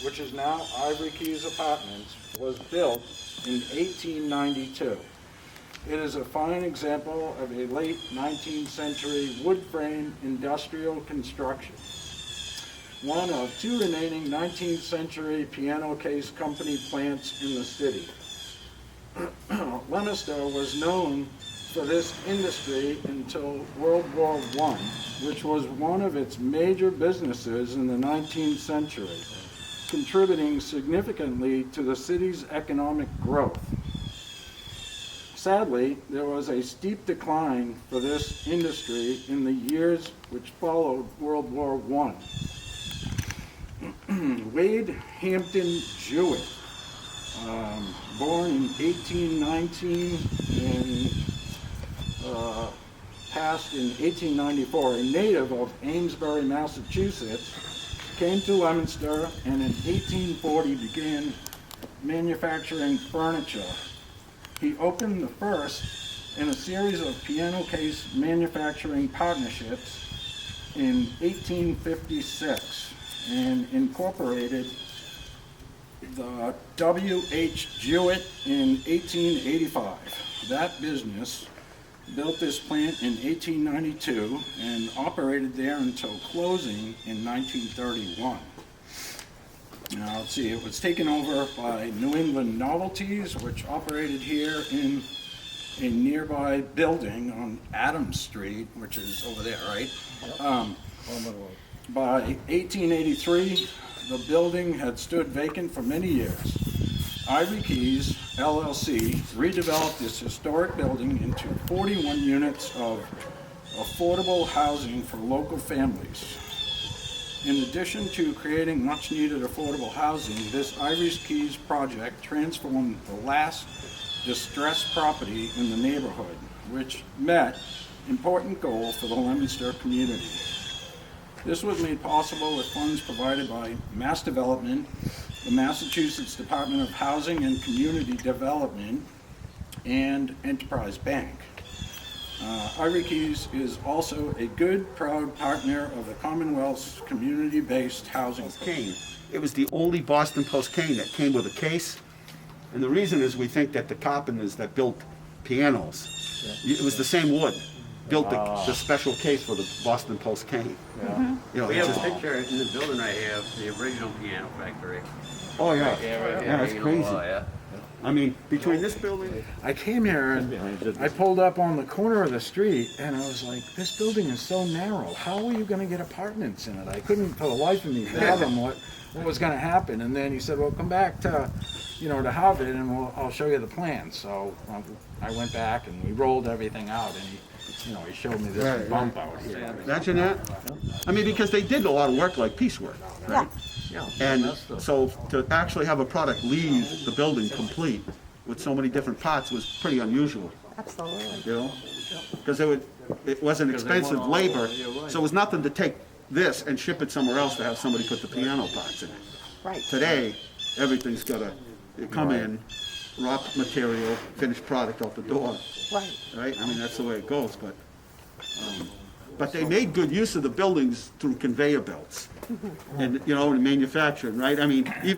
which is now Ivory Keys Apartments, was built in 1892. It is a fine example of a late 19th century wood frame industrial construction. One of two remaining 19th century piano case company plants in the city. Leominster was known for this industry until World War I, which was one of its major businesses in the 19th century, contributing significantly to the city's economic growth. Sadly, there was a steep decline for this industry in the years which followed World War I. Wade Hampton Jewett, born in 1819 and passed in 1894, a native of Amesbury, Massachusetts, came to Leominster and in 1840 began manufacturing furniture. He opened the first in a series of piano case manufacturing partnerships in 1856 and incorporated the W.H. Jewett in 1885. That business built this plant in 1892 and operated there until closing in 1931. Now, let's see, it was taken over by New England Novelties, which operated here in a nearby building on Adams Street, which is over there, right? By 1883, the building had stood vacant for many years. Ivory Keys, LLC, redeveloped this historic building into 41 units of affordable housing for local families. In addition to creating much-needed affordable housing, this Ivory Keys project transformed the last distressed property in the neighborhood, which met important goal for the Leominster community. This was made possible with funds provided by Mass Development, the Massachusetts Department of Housing and Community Development, and Enterprise Bank. Ivory Keys is also a good, proud partner of the Commonwealth's community-based housing Cane. It was the only Boston Post cane that came with a case. And the reason is we think that the carpenters that built pianos, it was the same wood, built the special case for the Boston Post cane. You know, We it's have a just, picture in the building right here of the original piano factory. oh yeah, Right here, yeah, that's you know, crazy. yeah. I mean, between this building, I came here and I pulled up on the corner of the street and I was like, this building is so narrow. How are you going to get apartments in it? I couldn't for the life of me fathom what was going to happen. And then he said, well, come back to, to Harvard and I'll show you the plans. So I went back and we rolled everything out and he showed me this bump out here. imagine that. I mean, because they did a lot of work like piecework, right? And so to actually have a product leave the building complete with so many different parts was pretty unusual, Absolutely. you know? Because it wasn't expensive labor, so it was nothing to take this and ship it somewhere else to have somebody put the piano parts in it. Right. Today, everything's gotta come in, raw material, finished product out the door, Right. right? I mean, that's the way it goes, but they made good use of the buildings through conveyor belts and, and manufacturing, right? I mean, even